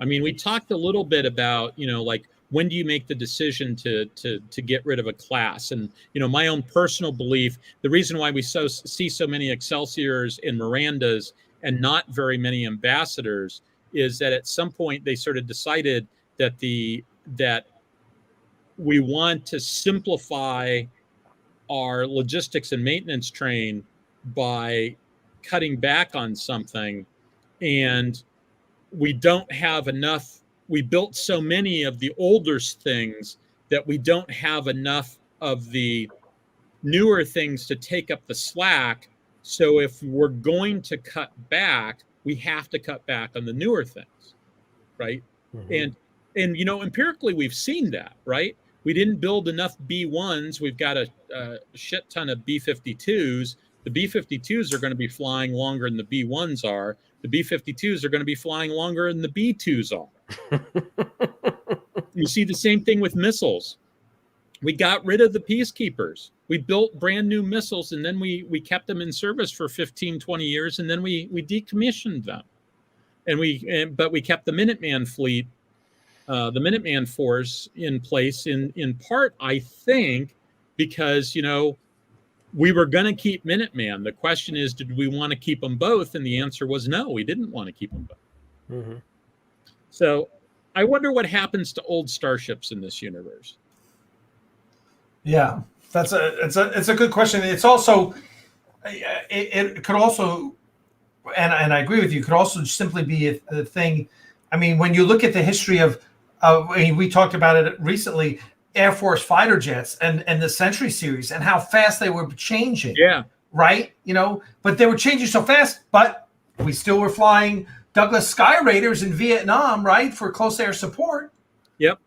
I mean, we talked a little bit about, like, when do you make the decision to get rid of a class? And, my own personal belief, the reason why we see so many Excelsiors and Mirandas and not very many ambassadors is that at some point they sort of decided that we want to simplify our logistics and maintenance train by cutting back on something, and we don't have enough. We built so many of the older things that we don't have enough of the newer things to take up the slack. So if we're going to cut back, we have to cut back on the newer things, right? Mm-hmm. And empirically we've seen that, right? We didn't build enough B1s. We've got a shit ton of B-52s. The B-52s are going to be flying longer than the B-1s are. The B-52s are going to be flying longer than the B-2s are. You see the same thing with missiles. We got rid of the peacekeepers. We built brand new missiles, and then we kept them in service for 15, 20 years, and then we decommissioned them. But we kept the Minuteman fleet, the Minuteman force in place in part, I think, because, we were going to keep Minuteman. The question is, did we want to keep them both? And the answer was no, we didn't want to keep them both. Mm-hmm. So I wonder what happens to old starships in this universe. Yeah, it's a good question. It's also, it could also, and I agree with you, could also simply be a thing. I mean, when you look at the history of we talked about it recently, Air Force fighter jets and the Century series and how fast they were changing. Yeah. Right. But they were changing so fast, but we still were flying Douglas Sky Raiders in Vietnam, right, for close air support. Yep.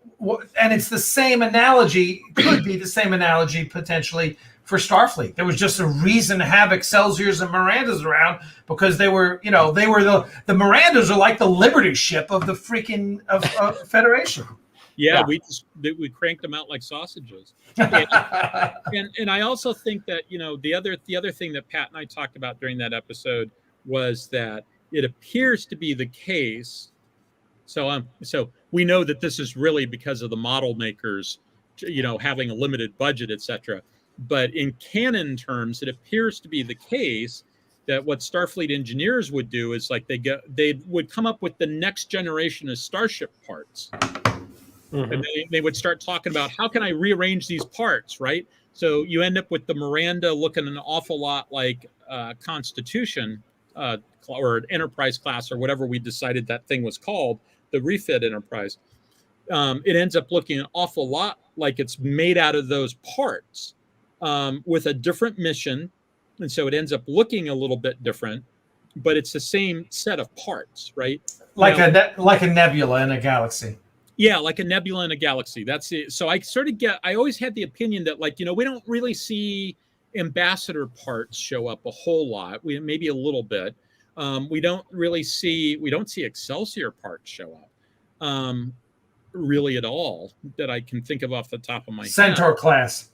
And it's the same analogy, could be the same analogy potentially for Starfleet. There was just a reason to have Excelsiors and Mirandas around because they were the Mirandas are like the Liberty ship of the freaking of Federation. Yeah, we cranked them out like sausages. And I also think that, the other thing that Pat and I talked about during that episode was that it appears to be the case. So we know that this is really because of the model makers, having a limited budget, etc. But in canon terms, it appears to be the case that what Starfleet engineers would do is like they would come up with the next generation of starship parts. Mm-hmm. And they would start talking about how can I rearrange these parts, right? So you end up with the Miranda looking an awful lot like Constitution or Enterprise class or whatever we decided that thing was called, the refit Enterprise. It ends up looking an awful lot like it's made out of those parts with a different mission. And so it ends up looking a little bit different, but it's the same set of parts, right? Like a nebula in a galaxy. Yeah, like a nebula in a galaxy. That's it. So I always had the opinion that, like, we don't really see ambassador parts show up a whole lot. Maybe a little bit. We don't see Excelsior parts show up really at all that I can think of off the top of my Centaur head. class.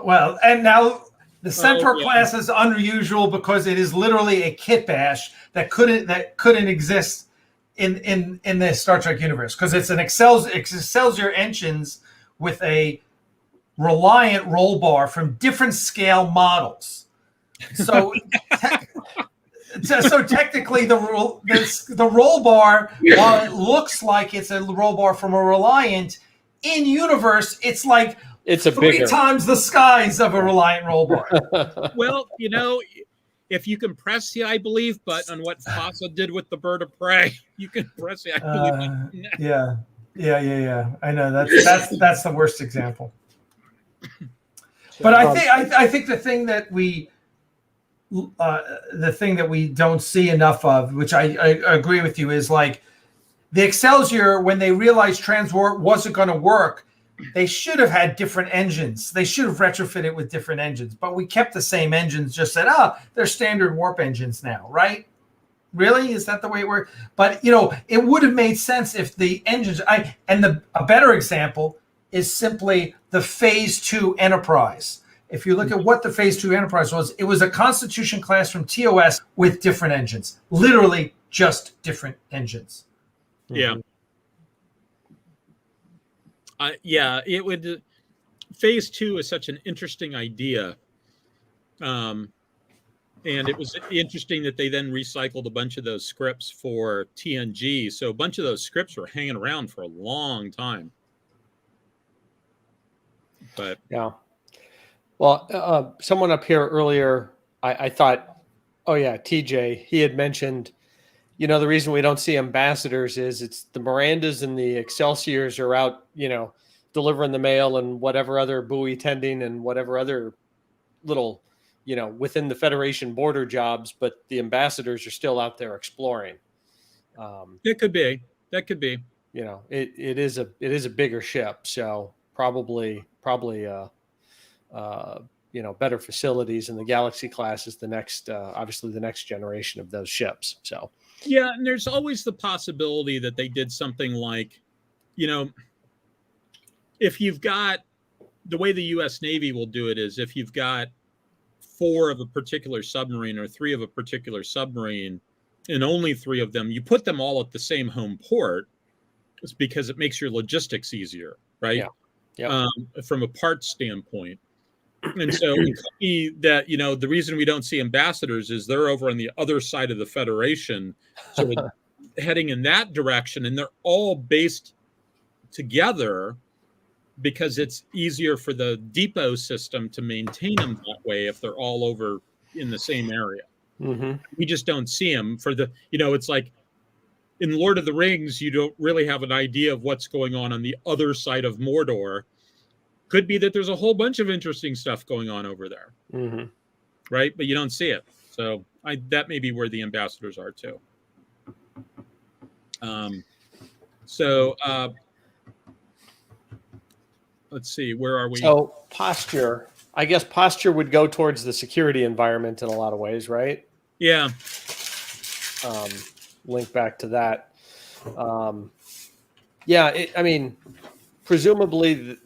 Well, and now the Centaur class is unusual because it is literally a kit bash that couldn't exist in the Star Trek universe because it's an Excelsior engines with a Reliant roll bar from different scale models. So technically the roll bar, while it looks like it's a roll bar from a Reliant, in universe it's like it's a 3 bigger times the size of a Reliant roll bar. Well, if you can press the I believe button on what FASA did with the bird of prey, you can press the I believe button. Yeah. I know that's the worst example. But I think the thing that we don't see enough of, which I agree with you, is like the Excelsior, when they realized transwarp wasn't going to work, they should have had different engines. They should have retrofitted with different engines, but we kept the same engines, just said, they're standard warp engines now, right? Really? Is that the way it worked? But, it would have made sense if the engines, a better example is simply the Phase 2 Enterprise. If you look at what the Phase 2 Enterprise was, it was a Constitution class from TOS with different engines. Literally just different engines. Yeah. Yeah, it would. Phase 2 is such an interesting idea. And it was interesting that they then recycled a bunch of those scripts for TNG. So a bunch of those scripts were hanging around for a long time. But yeah. Well, someone up here earlier, I thought, oh yeah, TJ, he had mentioned, you know, the reason we don't see ambassadors is it's the Mirandas and the Excelsiors are out, you know, delivering the mail and whatever other buoy tending and whatever other little, you know, within the Federation border jobs, but the ambassadors are still out there exploring. It could be. That could be. You know, it is a bigger ship, so probably you know, better facilities, and the Galaxy class is the next, obviously the next generation of those ships. So yeah, and there's always the possibility that they did something like, you know, if you've got the way the U.S. Navy will do it is if you've got 4 of a particular submarine or 3 of a particular submarine, and only 3 of them, you put them all at the same home port. It's because it makes your logistics easier, right? Yeah. From a parts standpoint. And so it could be that, you know, the reason we don't see ambassadors is they're over on the other side of the Federation, sort of heading in that direction, and they're all based together because it's easier for the depot system to maintain them that way if they're all over in the same area. Mm-hmm. We just don't see them for the, you know, it's like in Lord of the Rings, you don't really have an idea of what's going on the other side of Mordor. Could be that there's a whole bunch of interesting stuff going on over there, Mm-hmm. right? But you don't see it. So that may be where the ambassadors are too. Let's see, where are we? So posture, I guess posture would go towards the security environment in a lot of ways, right? Yeah. Link back to that. Yeah, I mean, presumably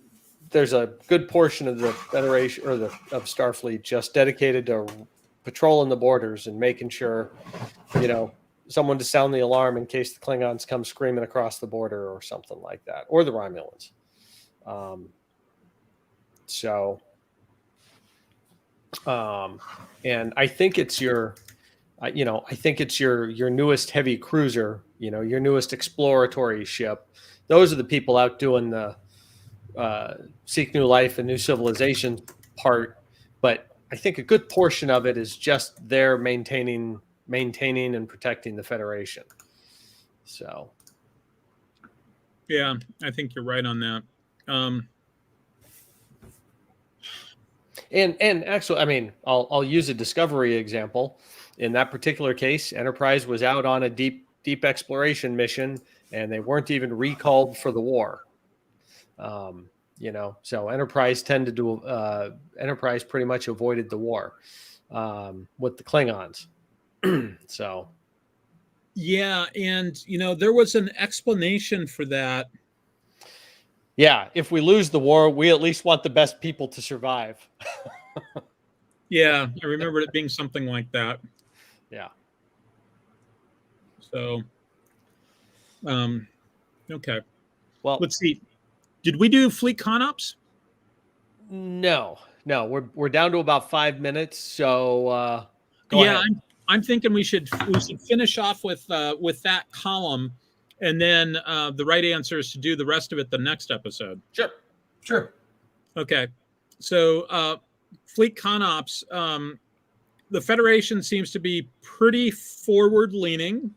there's a good portion of the Federation or of Starfleet just dedicated to patrolling the borders and making sure, you know, someone to sound the alarm in case the Klingons come screaming across the border or something like that, or the Romulans. And I think it's your, you know, I think it's your newest heavy cruiser, you know, your newest exploratory ship. Those are the people out doing the seek new life and new civilization part. But I think a good portion of it is just there maintaining and protecting the Federation. So, yeah, I think you're right on that. And actually, I mean, I'll use a Discovery example. In that particular case, Enterprise was out on a deep exploration mission, and they weren't even recalled for the war. You know, so Enterprise Enterprise pretty much avoided the war with the Klingons. So, yeah, and you know, there was an explanation for that. Yeah, if we lose the war, we at least want the best people to survive. Yeah, I remember it being something like that. Yeah. So, okay. Well, let's see. Did we do fleet con-ops? No, we're down to about 5 minutes. So, go ahead. I'm thinking we should finish off with that column. And then the right answer is to do the rest of it the next episode. Sure. Okay. So fleet con-ops, the Federation seems to be pretty forward-leaning,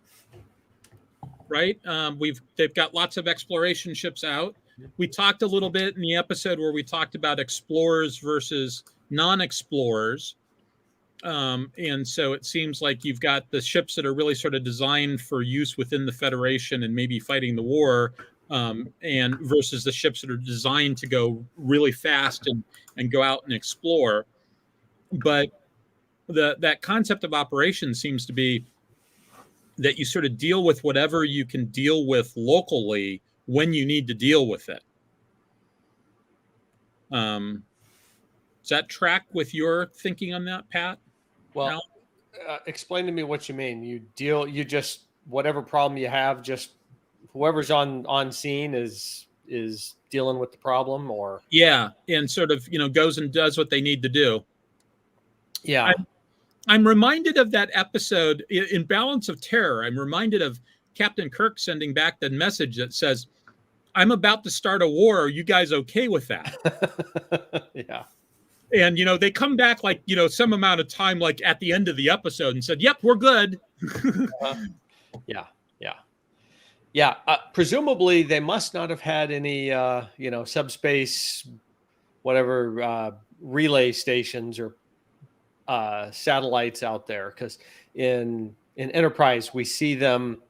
right? They've got lots of exploration ships out. We talked a little bit in the episode where we talked about explorers versus non-explorers. And so it seems like you've got the ships that are really sort of designed for use within the Federation and maybe fighting the war, and versus the ships that are designed to go really fast and go out and explore. But that concept of operation seems to be that you sort of deal with whatever you can deal with locally when you need to deal with it. Does that track with your thinking on that, Pat? Well, explain to me what you mean. You just whatever problem you have, just whoever's on scene is dealing with the problem, or Yeah, and sort of goes and does what they need to do. yeah. I'm reminded of that episode in Balance of Terror. I'm reminded of Captain Kirk sending back the message that says, "I'm about to start a war. Are you guys okay with that?" Yeah. And they come back like some amount of time, like at the end of the episode, and said, "Yep, we're good." Yeah. Presumably, they must not have had any subspace, whatever relay stations or satellites out there, because in Enterprise we see them.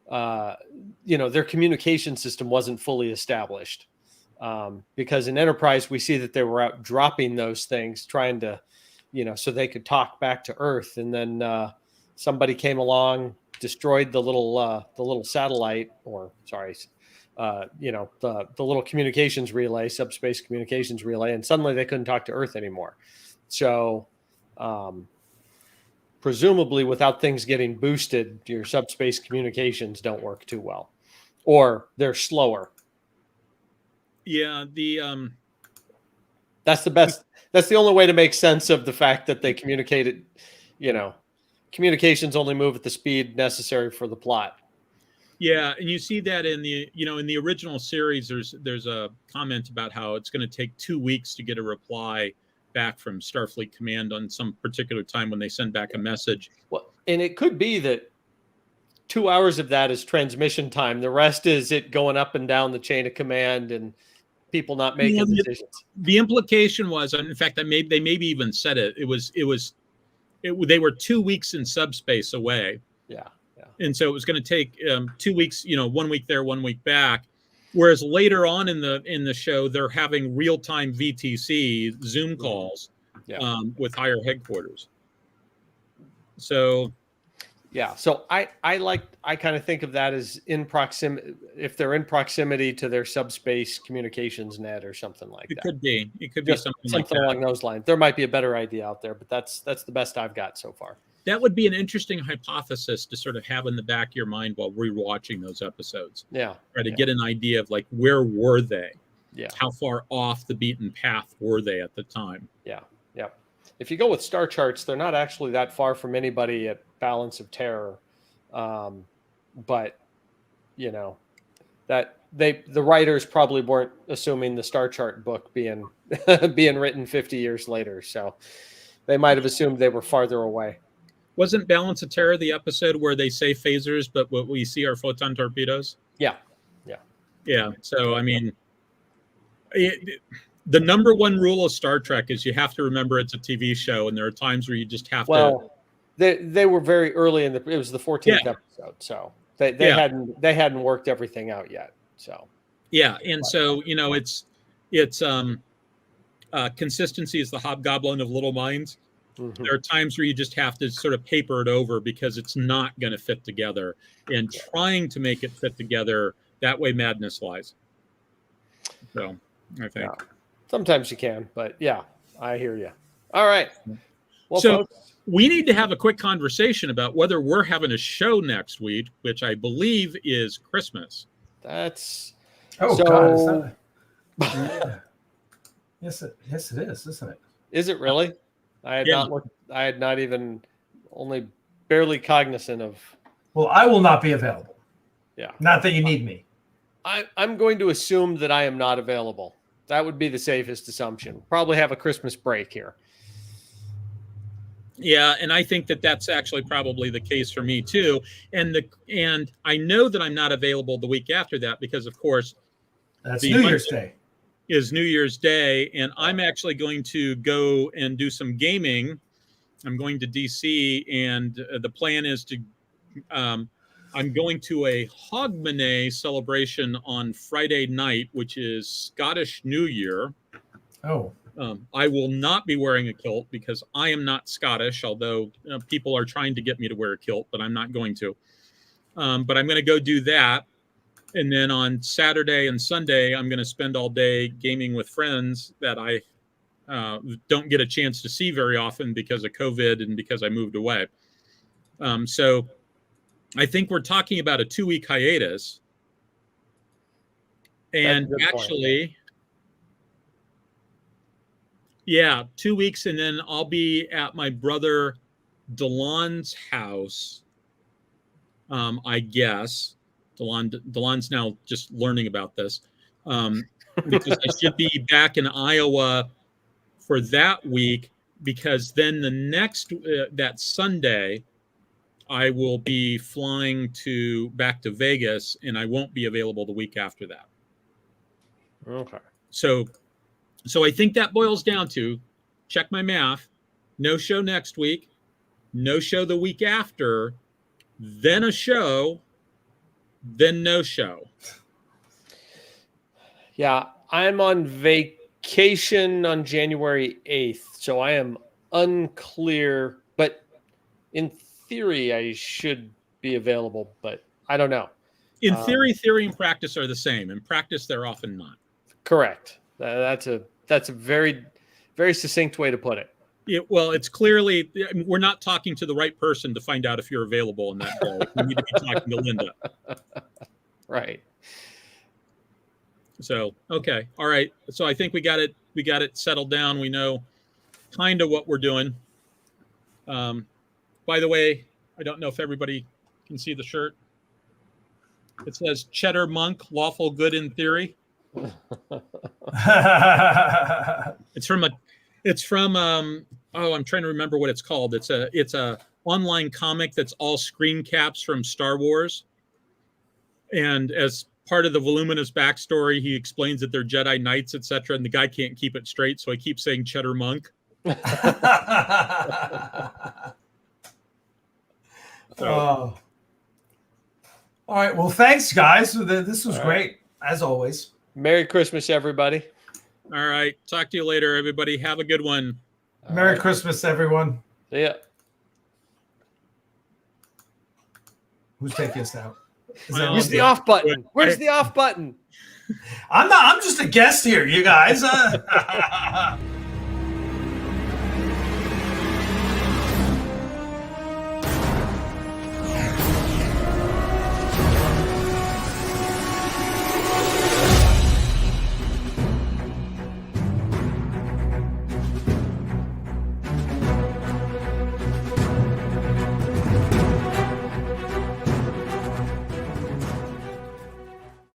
Their communication system wasn't fully established. Because in Enterprise, we see that they were out dropping those things, trying to, so they could talk back to Earth. And then somebody came along, destroyed the little satellite, or sorry, the little communications relay, subspace communications relay, and suddenly they couldn't talk to Earth anymore. So, presumably, without things getting boosted, your subspace communications don't work too well, or they're slower. Yeah, that's the best. That's the only way to make sense of the fact that they communicated. Communications only move at the speed necessary for the plot. Yeah, and you see that in the original series. There's a comment about how it's going to take 2 weeks to get a reply back from Starfleet Command on some particular time when they send back a message. Well, and it could be that 2 hours of that is transmission time. The rest is it going up and down the chain of command and people not making decisions. The implication was, in fact, they maybe even said it. They were 2 weeks in subspace away. Yeah. And so it was going to take 2 weeks. 1 week there, 1 week back. Whereas later on in the show, they're having real time VTC Zoom calls with higher headquarters. So. Yeah, so I kind of think of that as in proximity, if they're in proximity to their subspace communications net or something like that. It could be something along those lines. There might be a better idea out there, but that's the best I've got so far. That would be an interesting hypothesis to sort of have in the back of your mind while rewatching those episodes. Yeah. Try to get an idea of like, where were they? Yeah. How far off the beaten path were they at the time? Yeah. Yeah. If you go with star charts, they're not actually that far from anybody at Balance of Terror. But that the writers probably weren't assuming the star chart book being written 50 years later. So they might have assumed they were farther away. Wasn't Balance of Terror the episode where they say phasers, but what we see are photon torpedoes? Yeah. So, I mean, the number one rule of Star Trek is you have to remember it's a TV show, and there are times where you just have to. They were very early it was the 14th episode, so they hadn't worked everything out yet. So so it's consistency is the hobgoblin of little minds. Mm-hmm. There are times where you just have to sort of paper it over because it's not going to fit together, and trying to make it fit together, that way madness lies. So I think sometimes you can, but yeah, I hear you. All right. Well, so folks, we need to have a quick conversation about whether we're having a show next week, which I believe is Christmas. That's God, yeah. Yes, it is, isn't it? Is it really? I had not even only barely cognizant of. Well, I will not be available. Yeah. Not that you need me. I'm going to assume that I am not available. That would be the safest assumption. Probably have a Christmas break here. Yeah, and I think that that's actually probably the case for me too. And I know that I'm not available the week after that because, of course, that's New Year's Day. Is New Year's Day, and I'm actually going to go and do some gaming. I'm going to DC, and the plan is to I'm going to a Hogmanay celebration on Friday night, which is Scottish New Year. Oh. I will not be wearing a kilt because I am not Scottish, although people are trying to get me to wear a kilt, but I'm not going to. But I'm going to go do that. And then on Saturday and Sunday, I'm going to spend all day gaming with friends that I don't get a chance to see very often because of COVID and because I moved away. So I think we're talking about a 2-week hiatus. And actually, yeah, 2 weeks, and then I'll be at my brother DeLon's house, I guess. DeLon's now just learning about this, because I should be back in Iowa for that week, because then the next, that Sunday, I will be flying back to Vegas, and I won't be available the week after that. Okay. So I think that boils down to, check my math, no show next week, no show the week after, then a show, then no show. Yeah, I'm on vacation on January 8th, so I am unclear, but in theory I should be available, but I don't know. In theory and practice are the same. In practice, they're often not. Correct. That's a very, very succinct way to put it. Yeah, well, it's clearly, we're not talking to the right person to find out if you're available in that day. We need to be talking to Linda. Right. So, okay. All right. So I think we got it settled down. We know kind of what we're doing. By the way, I don't know if everybody can see the shirt. It says Cheddar Monk, lawful good in theory. It's from I'm trying to remember what it's called. It's a online comic that's all screen caps from Star Wars. And as part of the voluminous backstory, he explains that they're Jedi Knights, etc. And the guy can't keep it straight, so he keeps saying Cheddar Monk. Oh. All right. Well, thanks, guys. This was great, as always. Merry Christmas, everybody. All right. Talk to you later, everybody. Have a good one. Merry Christmas, everyone. See ya. Who's taking us out? Where's the off button? Where's the off button? I'm just a guest here, you guys.